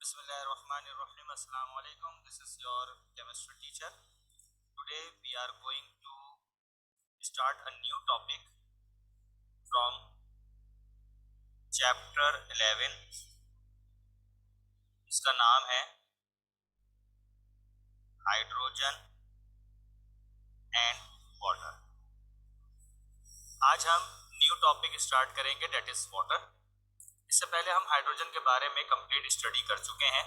Bismillahirrahmanirrahim. Assalamu alaikum. This is your chemistry teacher. Today we are going to start a new topic from chapter 11. इसका नाम है hydrogen and water. आज हम new topic start करेंगे, date is water. इससे पहले हम hydrogen के बारे में कंप्लीट स्टडी कर चुके हैं.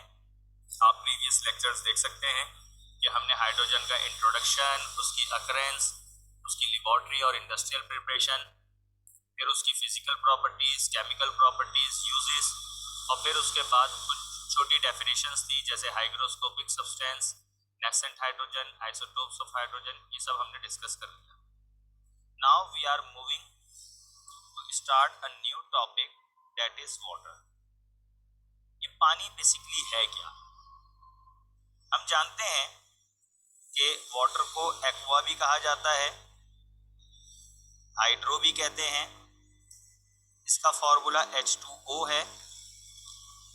आप प्रीवियस लेक्चर्स देख सकते हैं कि हमने हाइड्रोजन का इंट्रोडक्शन, उसकी अकरेंस, उसकी लेबोरेटरी और इंडस्ट्रियल प्रिपरेशन, फिर उसकी physical properties, chemical properties, uses, और फिर उसके बाद कुछ छोटी डेफिनेशंस थी जैसे hygroscopic substance, nascent hydrogen, isotopes of hydrogen. ये सब हमने डिस्कस कर लिया. Now we are moving to start a new topic, that is water. ये पानी बेसिकली है क्या? हम जानते हैं कि वाटर को एक्वा भी कहा जाता है, हाइड्रो भी कहते हैं. इसका फॉर्मूला H2O है,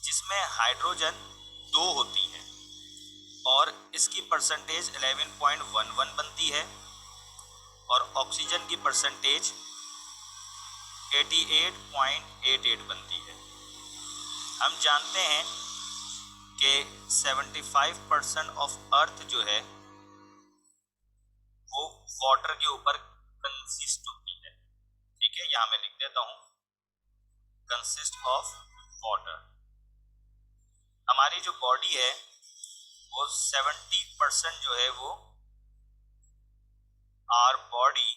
जिसमें हाइड्रोजन 2 होती है और इसकी परसेंटेज 11.11 बनती है और ऑक्सीजन की परसेंटेज 88.88 बनती है. हम जानते हैं कि 75% ऑफ अर्थ जो है वो वाटर के ऊपर कंसिस्ट होती है. ठीक है, यहां मैं लिख देता हूं, कंसिस्ट ऑफ वाटर. हमारी जो बॉडी है वो 70% जो है वो our body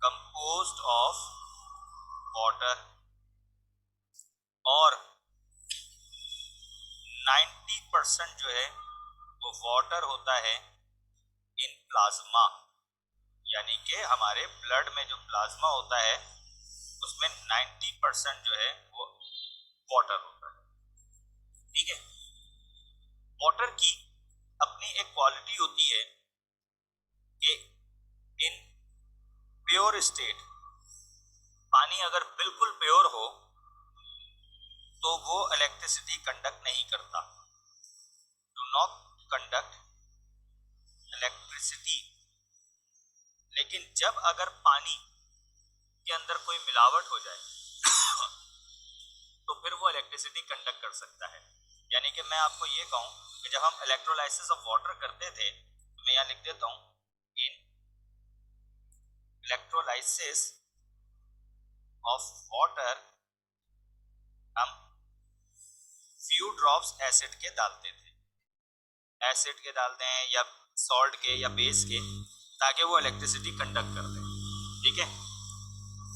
composed of water और 90% जो है वो वाटर होता है इन प्लाज्मा. यानी कि हमारे ब्लड में जो प्लाज्मा होता है उसमें 90% जो है वो वाटर होता है. ठीक है. वाटर की अपनी एक क्वालिटी होती है कि इन प्योर स्टेट, पानी अगर बिल्कुल प्योर हो तो वो इलेक्ट्रिसिटी कंडक्ट नहीं करता, डू नॉट कंडक्ट इलेक्ट्रिसिटी. लेकिन जब अगर पानी के अंदर कोई मिलावट हो जाए तो फिर वो इलेक्ट्रिसिटी कंडक्ट कर सकता है. यानी कि मैं आपको ये कहूं कि जब हम इलेक्ट्रोलाइसिस ऑफ वाटर करते थे, तो मैं यहाँ लिख देता हूं, इन इलेक्ट्रोलाइसिस ऑफ वाटर हम फ्यू ड्रॉप्स एसिड के डालते थे, एसिड के डालते हैं या सॉल्ट के या बेस के, ताकि वो इलेक्ट्रिसिटी कंडक्ट कर दे. ठीक है.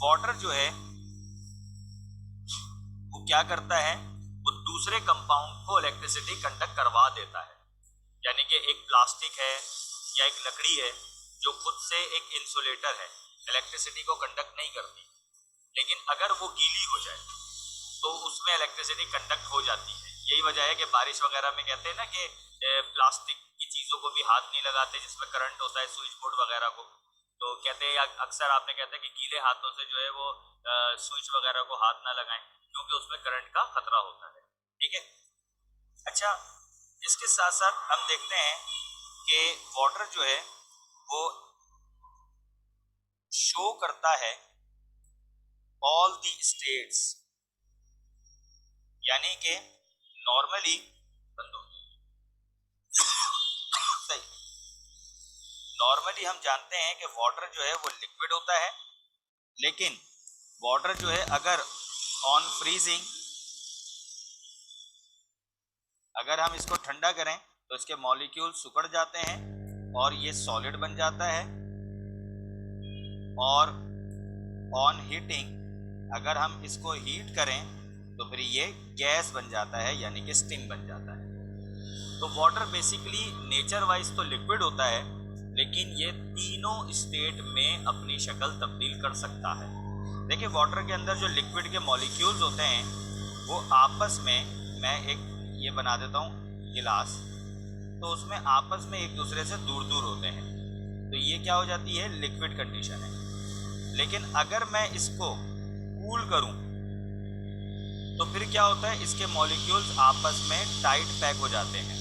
वाटर जो है वो क्या करता है, वो दूसरे कंपाउंड को इलेक्ट्रिसिटी कंडक्ट करवा देता है. यानी कि एक प्लास्टिक है या एक लकड़ी है जो खुद से एक इंसुलेटर है, इलेक्ट्रिसिटी को कंडक्ट नहीं करती, लेकिन अगर वो गीली हो जाए तो उसमें इलेक्ट्रिसिटी कंडक्ट हो जाती है. यही वजह है कि बारिश वगैरह में कहते हैं ना कि प्लास्टिक की चीज़ों को भी हाथ नहीं लगाते जिसमें करंट होता है, स्विच बोर्ड वगैरह को. तो कहते हैं, अक्सर आपने कहते हैं कि गीले हाथों से जो है वो स्विच वगैरह को हाथ ना लगाएं क्योंकि उसमें करंट का खतरा होता है. ठीक है. अच्छा, इसके साथ साथ हम देखते हैं कि वाटर जो है वो शो करता है ऑल दी स्टेट्स. यानी कि नॉर्मली सही, नॉर्मली हम जानते हैं कि वाटर जो है वो लिक्विड होता है, लेकिन वाटर जो है अगर ऑन फ्रीजिंग, अगर हम इसको ठंडा करें तो इसके मॉलिक्यूल सिकुड़ जाते हैं और ये सॉलिड बन जाता है. और ऑन हीटिंग, अगर हम इसको हीट करें तो फिर ये गैस बन जाता है, यानी कि स्टीम बन जाता है. तो वाटर बेसिकली नेचर वाइज तो लिक्विड होता है, लेकिन ये तीनों स्टेट में अपनी शक्ल तब्दील कर सकता है. देखिए, वाटर के अंदर जो लिक्विड के मॉलिक्यूल्स होते हैं वो आपस में, मैं एक ये बना देता हूँ गिलास, तो उसमें आपस में एक दूसरे से दूर दूर होते हैं, तो ये क्या हो जाती है, लिक्विड कंडीशन है. लेकिन अगर मैं इसको कूल करूं तो फिर क्या होता है, इसके मॉलिक्यूल्स आपस में टाइट पैक हो जाते हैं।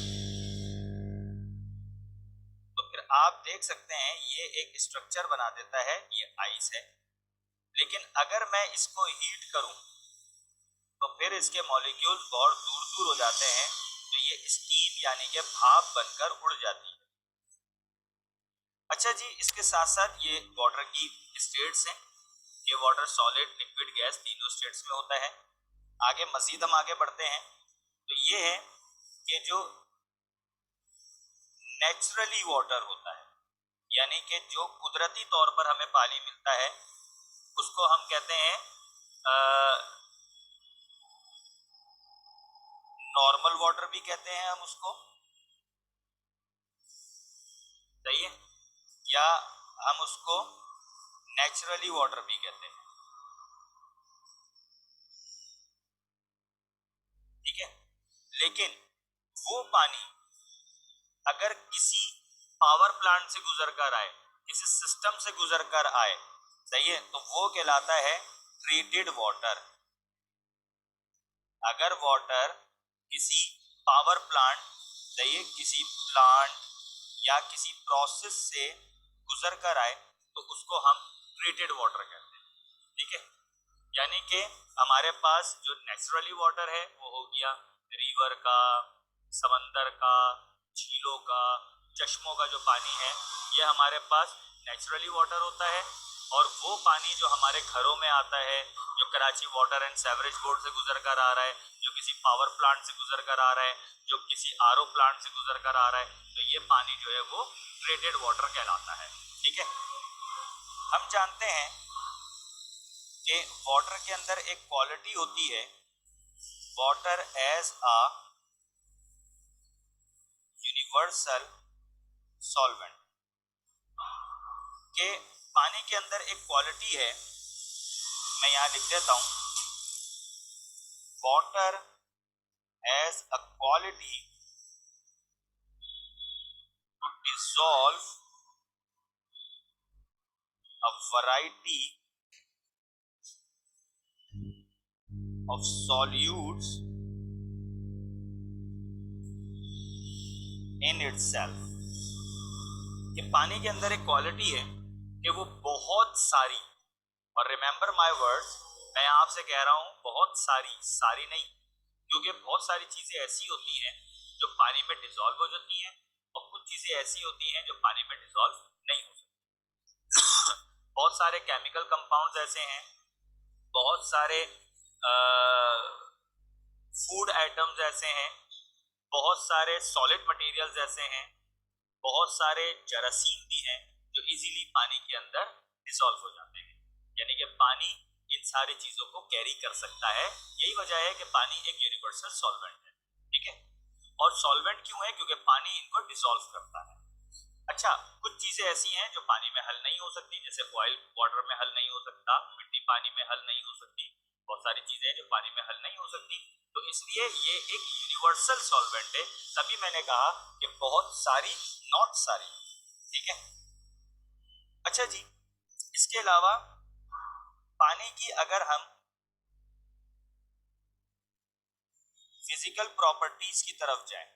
तो फिर आप देख सकते हैं ये एक स्ट्रक्चर बना देता है, ये आइस है। लेकिन अगर मैं इसको हीट करूं तो फिर इसके मॉलिक्यूल्स बहुत दूर दूर हो जाते हैं, तो ये स्टीम यानी कि भाप बनकर उड़ जाती है। अच्छा जी, इसके साथ साथ ये वाटर की स्टेट्स हैं। ये वाटर सॉलिड, लिक्विड, गैस तीनों स्टेट्स में होता है। आगे मजीद हम आगे बढ़ते हैं तो ये है कि जो नेचुरली वाटर होता है, यानी कि जो कुदरती तौर पर हमें पानी मिलता है, उसको हम कहते हैं नॉर्मल वाटर भी कहते हैं हम उसको, सही है, या हम उसको नेचुरली वाटर भी कहते हैं, ठीक है। लेकिन वो पानी अगर किसी पावर प्लांट से गुजर कर आए, किसी सिस्टम से गुजर कर आए, सही है, तो वो कहलाता है ट्रीटेड वाटर। अगर वाटर किसी पावर प्लांट, सही है, किसी प्लांट या किसी प्रोसेस से गुजर कर आए तो उसको हम ट्रीटेड वाटर कहते हैं, ठीक है। यानी कि हमारे पास जो नेचुरली वाटर है वो हो गया रिवर का, समंदर का, झीलों का, चश्मों का जो पानी है, ये हमारे पास नेचुरली वाटर होता है। और वो पानी जो हमारे घरों में आता है, जो Karachi water and sewerage board से गुजर कर आ रहा है, जो किसी पावर प्लांट से गुजर कर आ रहा है, जो किसी आरओ प्लांट से गुजर कर आ रहा है, तो ये पानी जो है वो ट्रीटेड वाटर कहलाता है, ठीक है। हम जानते हैं कि वाटर के अंदर एक क्वालिटी होती है, water as a universal solvent, के पानी के अंदर एक क्वालिटी है, मैं यहां लिख देता हूं, water as a quality to dissolve a variety of solutes in itself. कि पानी के अंदर एक क्वालिटी है कि वो बहुत सारी, और रिमेंबर माय वर्ड्स, मैं आपसे कह रहा हूं बहुत सारी, सारी नहीं, क्योंकि बहुत सारी चीजें ऐसी होती हैं जो पानी में डिसॉल्व हो जाती हैं और कुछ चीजें ऐसी होती हैं जो पानी में डिसॉल्व नहीं हो सकती। बहुत सारे केमिकल कंपाउंड्स ऐसे हैं, बहुत सारे फूड आइटम्स ऐसे हैं, बहुत सारे सॉलिड मटेरियल्स ऐसे हैं, बहुत सारे जरासीम भी हैं जो इजीली पानी के अंदर डिसॉल्व हो जाते हैं। यानी कि पानी इन सारी चीजों को कैरी कर सकता है। यही वजह है कि पानी एक यूनिवर्सल सॉल्वेंट है, ठीक है। और सॉल्वेंट क्यों है? क्योंकि पानी इनको डिसॉल्व करता है। अच्छा, कुछ चीजें ऐसी हैं जो पानी में हल नहीं हो सकती, जैसे ऑयल वाटर में हल नहीं हो सकता, मिट्टी पानी में हल नहीं हो सकती, बहुत सारी चीजें जो पानी में हल नहीं हो सकती, तो इसलिए ये एक यूनिवर्सल सॉल्वेंट है। तभी मैंने कहा कि बहुत सारी, नॉट सारी, ठीक है। अच्छा जी, इसके अलावा पानी की अगर हम फिजिकल प्रॉपर्टीज की तरफ जाएं,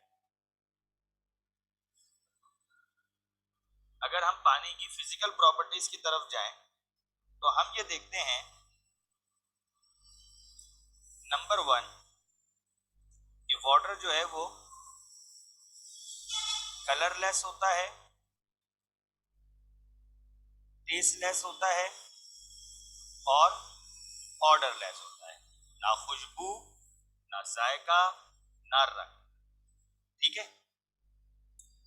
अगर हम पानी की फिजिकल प्रॉपर्टीज की तरफ जाएं तो हम ये देखते हैं, नंबर वन, ये वाटर जो है वो कलरलेस होता है, टेस्टलेस होता है और ऑर्डरलेस होता है। ना खुशबू, ना जायका, ना रंग, ठीक है।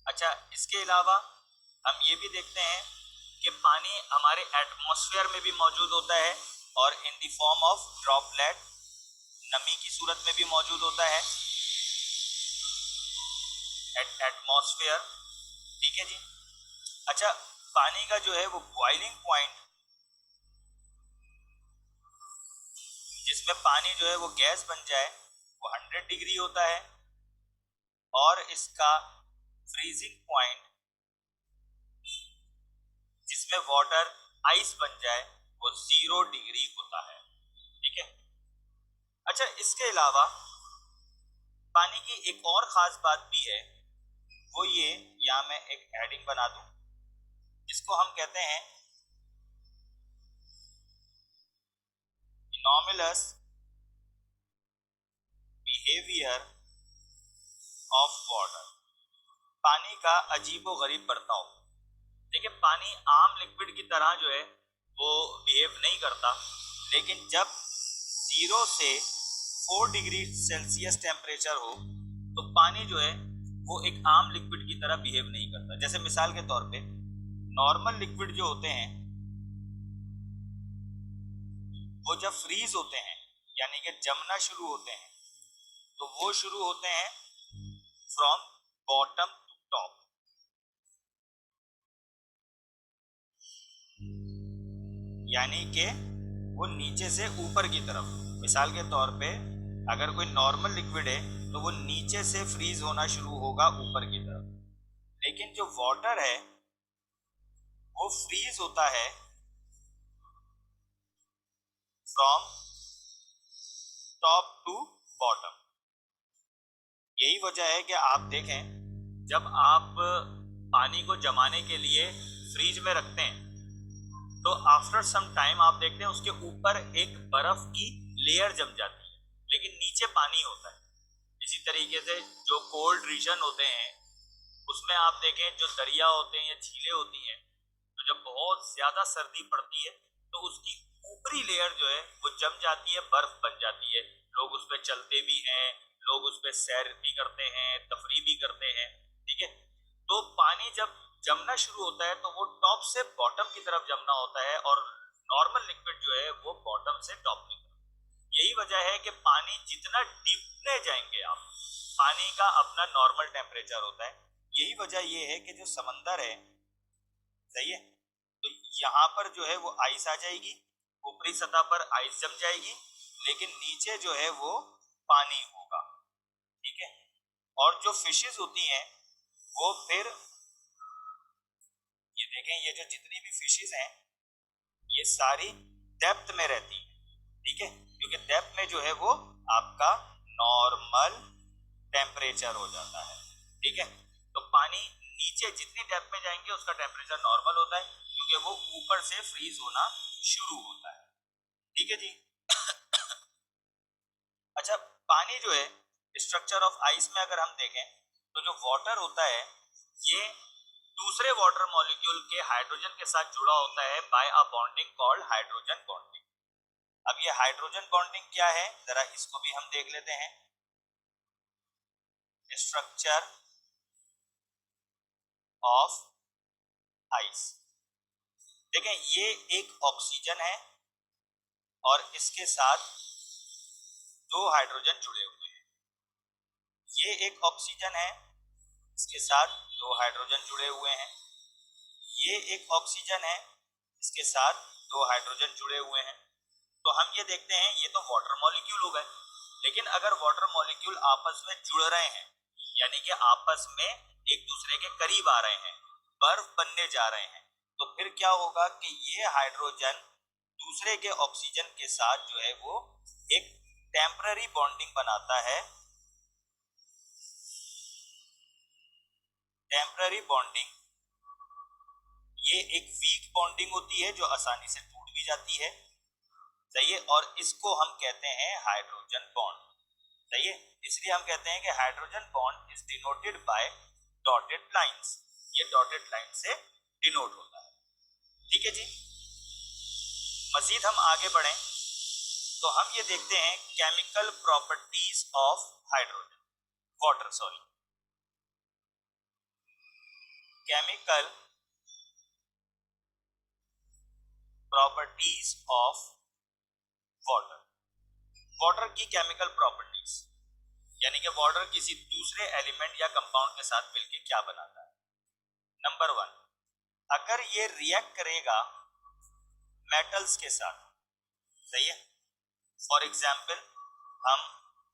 अच्छा, इसके अलावा हम ये भी देखते हैं कि पानी हमारे एटमॉस्फेयर में भी मौजूद होता है और in the form of droplet, नमी की सूरत में भी मौजूद होता है एटमॉस्फेयर, ठीक है जी। अच्छा, पानी का जो है वो बॉइलिंग पॉइंट, जिसमें पानी जो है वो गैस बन जाए, वो 100 डिग्री होता है और इसका फ्रीजिंग पॉइंट, जिसमें वाटर आइस बन जाए, वो 0 डिग्री होता है, ठीक है। अच्छा, इसके अलावा पानी की एक और खास बात भी है, वो ये, या मैं एक हेडिंग बना दूं जिसको हम कहते हैं इनॉर्मलस बिहेवियर ऑफ वाटर, पानी का अजीबो गरीब बर्ताव। देखिए, पानी आम लिक्विड की तरह जो है वो बिहेव नहीं करता, लेकिन जब 0 से 4 डिग्री सेल्सियस टेम्परेचर हो तो पानी जो है वो एक आम लिक्विड की तरह बिहेव नहीं करता। जैसे मिसाल के तौर पे नॉर्मल लिक्विड जो होते हैं वो जब फ्रीज होते हैं यानी कि जमना शुरू होते हैं तो वो शुरू होते हैं फ्रॉम बॉटम टू टॉप, यानी कि वो नीचे से ऊपर की तरफ। मिसाल के तौर पे अगर कोई नॉर्मल लिक्विड है तो वो नीचे से फ्रीज होना शुरू होगा ऊपर की तरफ, लेकिन जो वाटर है वो फ्रीज होता है फ्रॉम टॉप टू बॉटम। यही वजह है कि आप देखें, जब आप पानी को जमाने के लिए फ्रीज में रखते हैं तो आफ्टर सम टाइम आप देखते हैं उसके ऊपर एक बर्फ की लेयर जम जाती है, लेकिन नीचे पानी होता है। इसी तरीके से जो कोल्ड रीजन होते हैं उसमें आप देखें, जो दरिया होते हैं या झीलें होती हैं, तो जब बहुत ज्यादा सर्दी पड़ती है तो उसकी ऊपरी लेयर जो है वो जम जाती है, बर्फ बन जाती है। लोग उस पर चलते भी हैं, लोग उस पर सैर भी करते हैं, तफरी भी करते हैं, ठीक है। तो पानी जब जमना शुरू होता है तो वो टॉप से बॉटम की तरफ जमना होता है, और नॉर्मल लिक्विड जो है वो बॉटम से टॉप की तरफ। यही वजह है कि पानी जितना डीपने जाएंगे आप, पानी का अपना नॉर्मल टेम्परेचर होता है। यही वजह ये है कि जो समंदर है, सही है, तो यहाँ पर जो है वो आइस आ जाएगी, ऊपरी सतह पर आइस जम जाएगी, लेकिन नीचे जो है वो पानी होगा, ठीक है। और जो फिशेस होती हैं वो फिर, ये देखें, ये जो जितनी भी फिशेस हैं ये सारी डेप्थ में रहती है, ठीक है, क्योंकि डेप्थ में जो है वो आपका नॉर्मल टेम्परेचर हो जाता है, ठीक है। तो पानी नीचे जितनी डेप्थ में जाएंगे उसका टेम्परेचर नॉर्मल होता है, क्योंकि वो ऊपर से फ्रीज होना शुरू होता है, ठीक है जी। अच्छा, पानी जो है स्ट्रक्चर ऑफ आइस में अगर हम देखें तो जो वाटर होता है ये दूसरे वाटर मॉलिक्यूल के हाइड्रोजन के साथ जुड़ा होता है by a bonding called hydrogen bonding. अब ये हाइड्रोजन बॉन्डिंग क्या है, जरा इसको भी हम देख लेते हैं। स्ट्रक्चर ऑफ आइस, देखें, ये एक ऑक्सीजन है और इसके साथ दो हाइड्रोजन जुड़े हुए हैं। ये एक ऑक्सीजन है, इसके साथ दो हाइड्रोजन जुड़े हुए हैं। ये एक ऑक्सीजन है, इसके साथ दो हाइड्रोजन जुड़े हुए हैं। तो हम ये देखते हैं ये तो वाटर मॉलिक्यूल हो गए, लेकिन अगर वाटर मॉलिक्यूल आपस में जुड़ रहे हैं यानी कि आपस में एक दूसरे के करीब आ रहे हैं, बर्फ बनने जा रहे हैं, तो फिर क्या होगा कि ये हाइड्रोजन दूसरे के ऑक्सीजन के साथ जो है वो एक टेम्पररी बॉन्डिंग बनाता है। टेम्पररी बॉन्डिंग ये एक वीक बॉन्डिंग होती है जो आसानी से टूट भी जाती है, सही है, और इसको हम कहते हैं हाइड्रोजन बॉन्ड, सही है। इसलिए हम कहते हैं कि hydrogen bond is denoted by dotted lines, ये डॉटेड लाइन से डिनोट होता है, ठीक है जी। मजीद हम आगे बढ़ें तो हम ये देखते हैं chemical properties of hydrogen, water sorry, chemical properties of water. Water की केमिकल प्रॉपर्टीज यानी कि वाटर किसी दूसरे एलिमेंट या कंपाउंड के साथ मिलकर क्या बनाता है। नंबर वन, अगर ये रिएक्ट करेगा मेटल्स के साथ, सही है, फॉर एग्जाम्पल हम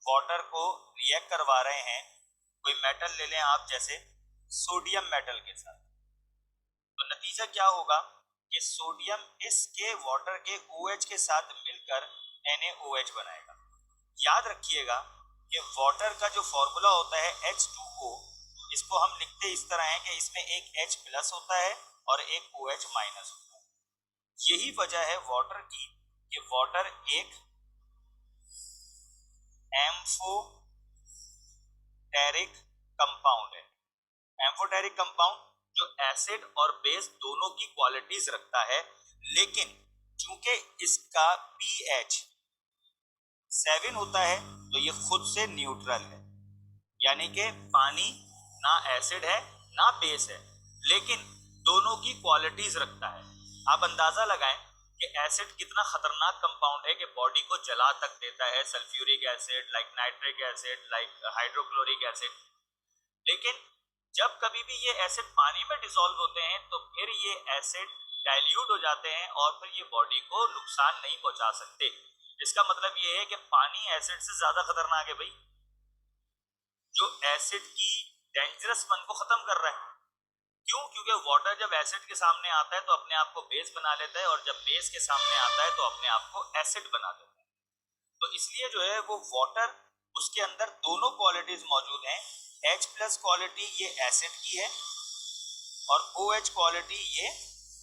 वाटर को रिएक्ट करवा रहे हैं, कोई मेटल ले लें आप, जैसे सोडियम मेटल के साथ, तो नतीजा क्या होगा कि सोडियम इसके वाटर के OH के साथ मिलकर NaOH बनाएगा। याद रखिएगा कि वाटर का जो फॉर्मूला होता है H2O, इसको हम लिखते इस तरह है कि इसमें एक H प्लस होता है और एक OH माइनस होता है। यही वजह है वाटर की कि वाटर एक एम्फोटेरिक कंपाउंड है। एम्फोटेरिक कंपाउंड जो एसिड और बेस दोनों की क्वालिटीज रखता है, लेकिन चूंकि इसका pH 7 होता है तो ये खुद से न्यूट्रल है, यानी कि पानी ना एसिड है ना बेस है, लेकिन दोनों की क्वालिटीज रखता है। आप अंदाजा लगाएं कि एसिड कितना खतरनाक कंपाउंड है कि बॉडी को जला तक देता है, sulphuric acid, like nitric acid, like hydrochloric acid. लेकिन जब कभी भी ये एसिड पानी में डिसॉल्व होते हैं तो फिर ये एसिड डाइल्यूट हो जाते हैं और फिर ये बॉडी को नुकसान नहीं पहुंचा सकते। इसका मतलब ये है कि पानी एसिड से ज्यादा खतरनाक है भाई, जो एसिड की डेंजरसपन को खत्म कर रहा है। क्यों? क्योंकि वाटर जब एसिड के सामने आता है तो अपने आप को बेस बना लेता है, और जब बेस के सामने आता है तो अपने आप को एसिड बना देता है। तो इसलिए जो है वो वाटर, उसके अंदर दोनों क्वालिटीज मौजूद हैं। H प्लस क्वालिटी ये एसिड की है और OH क्वालिटी ये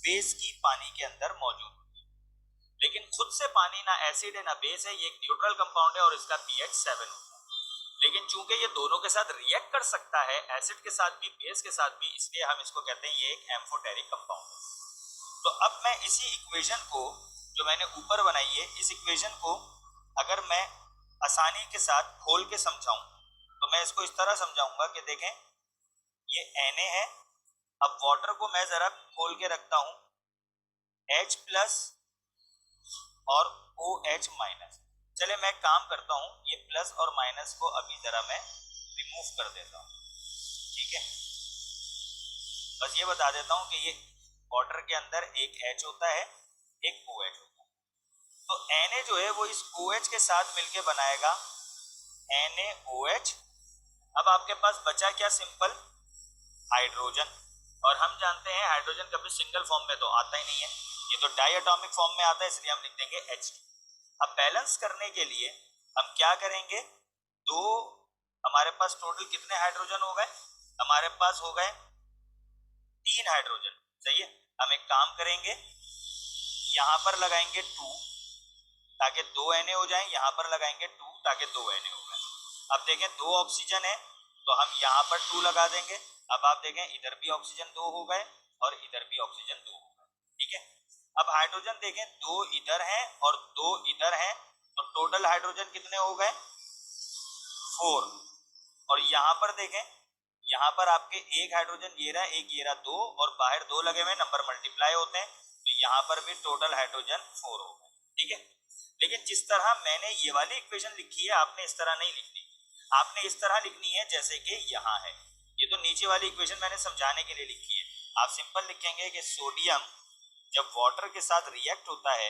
बेस की पानी के अंदर मौजूद है। लेकिन खुद से पानी ना एसिड है ना बेस है, ये एक न्यूट्रल कंपाउंड है और इसका pH 7 होता है। लेकिन चूंकि ये दोनों के साथ रिएक्ट कर सकता है, एसिड के साथ भी बेस के साथ भी, इसलिए हम इसको कहते हैं ये एक एम्फोटेरिक कंपाउंड है। तो अब मैं इसी इक्वेशन को जो मैंने ऊपर बनाई है, इस इक्वेशन को अगर मैं आसानी के साथ खोल के समझाऊं तो मैं इसको इस तरह समझाऊंगा कि देखें ये Na है। अब वाटर को मैं जरा खोल के रखता हूं, H प्लस और OH माइनस। चले मैं काम करता हूं, ये प्लस और माइनस को अभी जरा मैं रिमूव कर देता हूं, ठीक है। बस ये बता देता हूं कि ये वाटर के अंदर एक H होता है, एक OH होता है। तो Na जो है वो इस OH के साथ मिलके बनाएगा NaOH। अब आपके पास बचा क्या? Simple hydrogen. और हम जानते हैं हाइड्रोजन कभी सिंगल फॉर्म में तो आता ही नहीं है, ये तो डाई एटॉमिक फॉर्म में आता है, इसलिए हम लिख देंगे H2। अब बैलेंस करने के लिए हम क्या करेंगे, दो, हमारे पास टोटल कितने हाइड्रोजन हो गए? हमारे पास हो गए 3 हाइड्रोजन, सही है। हम एक काम करेंगे, यहां पर लगाएंगे 2 ताकि 2 Na हो जाए, यहां पर लगाएंगे 2 ताकि 2 Na हो जाए। अब देखें 2 ऑक्सीजन है तो हम यहाँ पर 2 लगा देंगे। अब आप देखें इधर भी ऑक्सीजन 2 हो गए और इधर भी ऑक्सीजन 2 हो गए, ठीक है। अब हाइड्रोजन देखें 2 इधर हैं और 2 इधर हैं, तो टोटल हाइड्रोजन कितने हो गए? 4। और यहाँ पर देखें, यहाँ पर आपके एक हाइड्रोजन ये रहा, एक ये रहा, 2 और बाहर 2 लगे हुए, नंबर मल्टीप्लाई होते हैं, तो यहाँ पर भी टोटल हाइड्रोजन 4 हो गए, ठीक है। लेकिन जिस तरह मैंने ये वाली इक्वेशन लिखी है, आपने इस तरह नहीं लिखनी, आपने इस तरह लिखनी है जैसे कि यहाँ है। ये तो नीचे वाली इक्वेशन मैंने समझाने के लिए लिखी है। आप सिंपल लिखेंगे कि सोडियम जब वाटर के साथ रिएक्ट होता है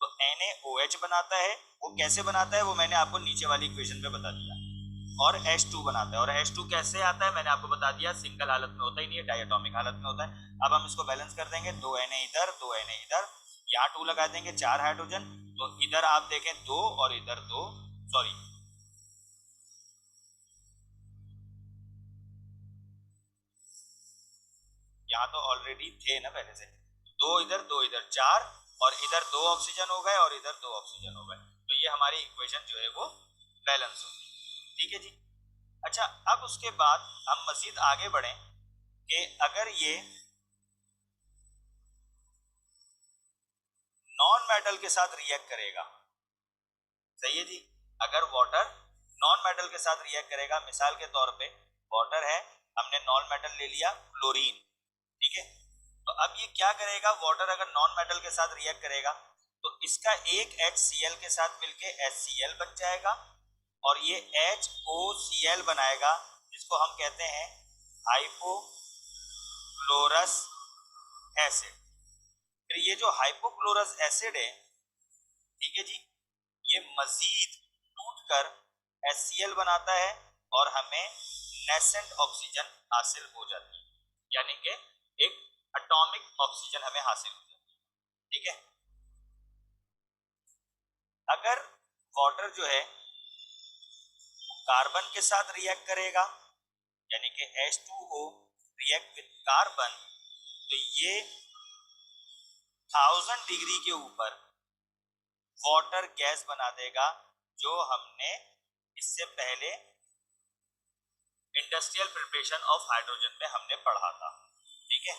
तो NaOH बनाता है। वो कैसे बनाता है वो मैंने आपको नीचे वाली इक्वेशन में बता दिया। और H2 बनाता है, और H2 कैसे आता है मैंने आपको बता दिया, सिंगल हालत में होता ही नहीं है, डायटोमिक हालत में होता है। अब हम इसको बैलेंस कर देंगे, 2 Na इधर, 2 Na इधर, यहाँ 2 लगा देंगे, 4 हाइड्रोजन। तो इधर आप देखें 2 और इधर 2, सॉरी यहाँ तो ऑलरेडी थे ना पहले से, 2 इधर 2 इधर, 4, और इधर 2 ऑक्सीजन हो गए और इधर 2 ऑक्सीजन हो गए। तो ये हमारी इक्वेशन जो है वो बैलेंस होगी, ठीक है जी। अच्छा, अब उसके बाद हम मजीद आगे बढ़ें कि अगर ये नॉन मेटल के साथ रिएक्ट करेगा, सही है जी। अगर वाटर नॉन मेटल के साथ रिएक्ट करेगा, मिसाल के तौर पे वाटर है, हमने नॉन मेटल ले लिया क्लोरीन, ठीक है। तो अब ये क्या करेगा, वाटर अगर नॉन मेटल के साथ रिएक्ट करेगा तो इसका एक HCl के साथ मिलके HCl बन जाएगा और ये HOCl बनाएगा, जिसको हम कहते हैं हाइपोक्लोरस एसिड। फिर ये जो हाइपोक्लोरस एसिड है, ठीक है जी, ये मजीद टूटकर HCl बनाता है और हमें नेसेंट ऑक्सीजन हासिल हो जाती है, यानी कि एक एटॉमिक ऑक्सीजन हमें हासिल हो जाती है, ठीक है। अगर वाटर जो है कार्बन के साथ रिएक्ट करेगा, यानी कि H2O रिएक्ट विद कार्बन, तो ये 1000 डिग्री के ऊपर वाटर गैस बना देगा, जो हमने इससे पहले इंडस्ट्रियल प्रिपरेशन ऑफ हाइड्रोजन में हमने पढ़ा था। ठीक है,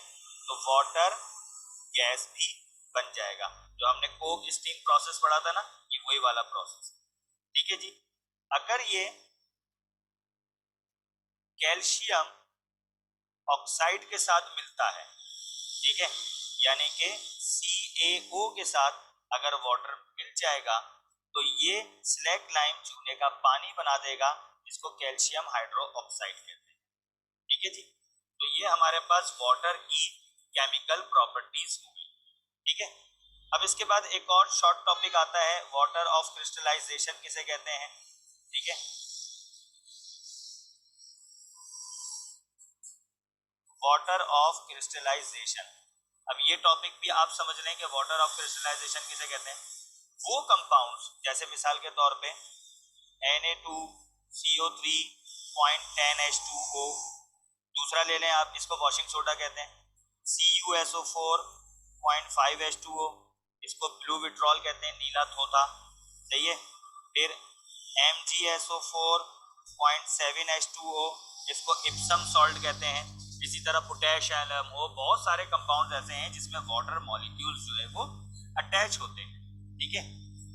तो वाटर गैस भी बन जाएगा, जो हमने कोक स्टीम प्रोसेस पढ़ा था ना, ये वही वाला प्रोसेस। ठीक है जी। अगर ये कैल्शियम ऑक्साइड के साथ मिलता है, ठीक है, यानी कि CaO के साथ अगर वाटर मिल जाएगा, तो ये स्लैक लाइम चूने का पानी बना देगा, जिसको कैल्शियम हाइड्रो ऑक्साइड कहते हैं। ठीक है जी। तो ये हमारे पास वाटर की केमिकल प्रॉपर्टीज हो गई। ठीक है, अब इसके बाद एक और शॉर्ट टॉपिक आता है, वाटर ऑफ क्रिस्टलाइजेशन किसे कहते हैं। ठीक है, वाटर ऑफ क्रिस्टलाइजेशन, अब ये टॉपिक भी आप समझ लें कि वाटर ऑफ क्रिस्टलाइजेशन किसे कहते हैं। वो कंपाउंड्स, जैसे मिसाल के तौर पे Na2CO3.10H2O, दूसरा ले लें आप, इसको वॉशिंग सोडा कहते हैं। CuSO4.5H2O, इसको ब्लू विट्रॉल कहते हैं, नीला थोथा। सही है। फिर MgSO4.7H2O, इसको इप्सम सॉल्ट कहते हैं। इसी तरह पोटेशियम, LMO, बहुत सारे कंपाउंड ऐसे हैं जिसमें वाटर मॉलिक्यूल्स जो है वो अटैच होते हैं। ठीक है,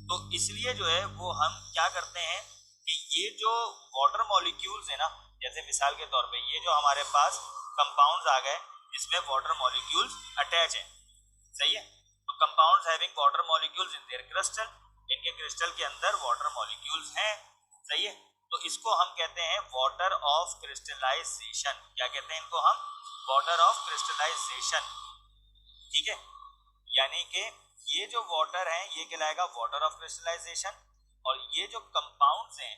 तो इसलिए जो है वो हम क्या करते हैं कि ये जो वाटर मॉलिक्यूल्स है ना, जैसे मिसाल के तौर पे ये जो हमारे पास कंपाउंड्स आ गए जिसमें वाटर मॉलिक्यूल्स अटैच हैं। सही है, तो compounds having water molecules in their crystal, इनके क्रिस्टल के अंदर वाटर मॉलिक्यूल्स हैं। सही है, तो इसको हम कहते हैं वाटर ऑफ क्रिस्टलाइजेशन। क्या कहते हैं इनको हम? Water of crystallization. ठीक है, यानी कि ये जो वाटर है ये कहलाएगा वाटर ऑफ क्रिस्टलाइजेशन, और ये जो कंपाउंड्स हैं,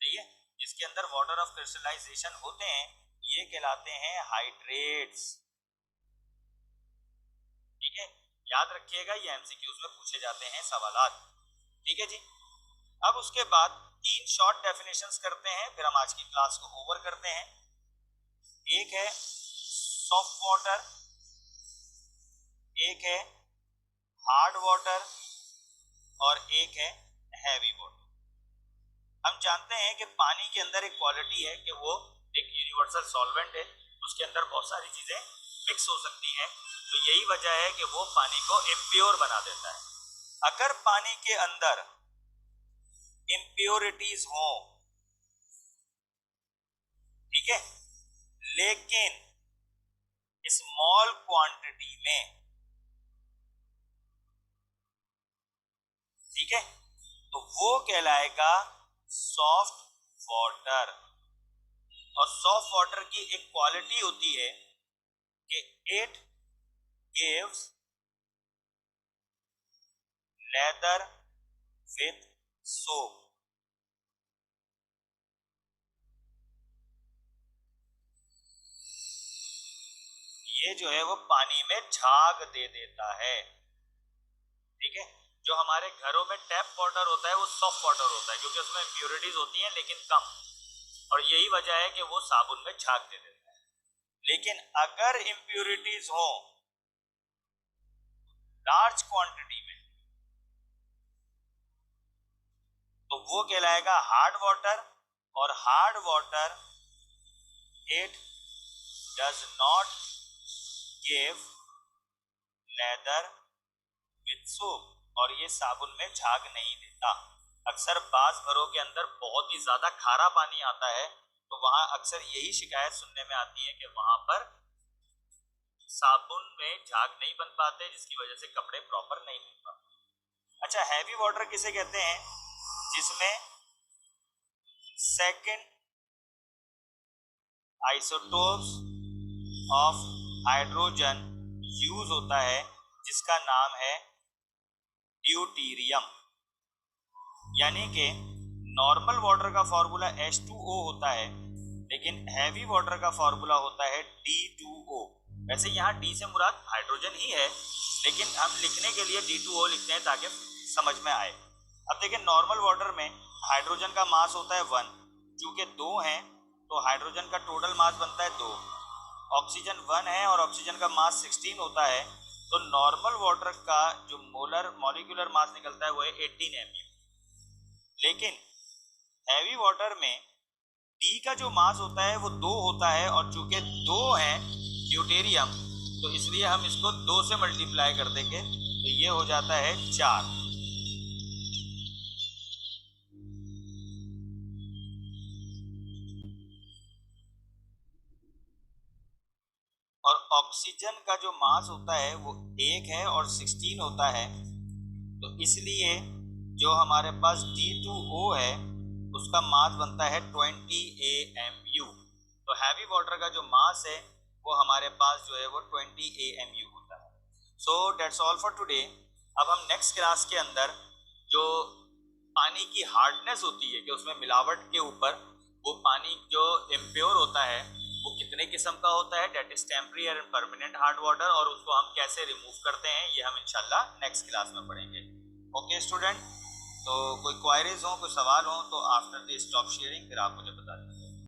सही है, जिसके अंदर वाटर ऑफ क्रिस्टलाइजेशन होते हैं, ये कहलाते हैं हाइड्रेट्स। ठीक है, याद रखिएगा, ये एमसीक्यूज में पूछे जाते हैं सवालात। ठीक है जी। अब उसके बाद 3 शॉर्ट डेफिनेशंस करते हैं, फिर हम आज की क्लास को ओवर करते हैं। एक है सॉफ्ट वाटर, एक है हार्ड वाटर, और एक है हैवी वाटर। हम जानते हैं कि पानी के अंदर एक क्वालिटी है कि वो एक यूनिवर्सल सॉल्वेंट है, उसके अंदर बहुत सारी चीजें मिक्स हो सकती हैं, तो यही वजह है कि वो पानी को इम्प्योर बना देता है। अगर पानी के अंदर इम्प्योरिटीज हो, ठीक है, लेकिन स्मॉल क्वांटिटी में, ठीक है, तो वो कहलाएगा सॉफ्ट वाटर। और सॉफ्ट वाटर की एक क्वालिटी होती है कि it gives leather with soap. ये जो है वो पानी में झाग दे देता है। ठीक है, जो हमारे घरों में टैप वाटर होता है वो सॉफ्ट वाटर होता है, क्योंकि उसमें इम्प्योरिटीज होती हैं लेकिन कम, और यही वजह है कि वो साबुन में झाग दे देता है। लेकिन अगर इम्प्योरिटीज हो लार्ज क्वांटिटी में, तो वो कहलाएगा हार्ड वाटर। और hard water it does not give leather with soap, और ये साबुन में झाग नहीं देता। अक्सर बास घरों के अंदर बहुत ही ज्यादा खारा पानी आता है, तो वहां अक्सर यही शिकायत सुनने में आती है कि वहां पर साबुन में झाग नहीं बन पाते, जिसकी वजह से कपड़े प्रॉपर नहीं धुल पाते। अच्छा, हैवी वाटर किसे कहते हैं? जिसमें second isotopes of hydrogen use होता है, जिसका नाम है ड्यूटीरियम। यानी कि नॉर्मल वाटर का फॉर्मूला H2O होता है, लेकिन हैवी वाटर का फॉर्मूला होता है D2O। वैसे यहाँ D से मुराद हाइड्रोजन ही है, लेकिन हम लिखने के लिए D2O लिखते हैं ताकि समझ में आए। अब देखिए, नॉर्मल वाटर में हाइड्रोजन का मास होता है 1, चूंकि 2 हैं तो हाइड्रोजन का टोटल मास बनता है 2, ऑक्सीजन 1 है और ऑक्सीजन का मास 16 होता है, तो नॉर्मल वाटर का जो मोलर मॉलिक्यूलर मास निकलता है वो है 18 mu। लेकिन हैवी वाटर में डी का जो मास होता है वो 2 होता है, और चूंकि 2 है ड्यूटेरियम तो इसलिए हम इसको 2 से मल्टीप्लाई कर देंगे, तो ये हो जाता है 4। और ऑक्सीजन का जो मास होता है वो 1 है और 16 होता है, तो इसलिए जो हमारे पास D2O है उसका मास बनता है 20 AMU। तो हैवी वाटर का जो मास है वो हमारे पास जो है वो 20 AMU होता है। So that's all for today. अब हम नेक्स्ट क्लास के अंदर जो पानी की हार्डनेस होती है कि उसमें मिलावट के ऊपर वो पानी जो इम्प्योर होता है वो कितने किस्म का होता है, that is temporary and permanent hard water, और उसको हम कैसे रिमूव करते हैं ये हम इंशाल्लाह नेक्स्ट क्लास में पढ़ेंगे। ओके स्टूडेंट, तो कोई क्वायरीज हो, कोई सवाल हो तो आफ्टर द स्टॉप शेयरिंग फिर आप मुझे बता दें।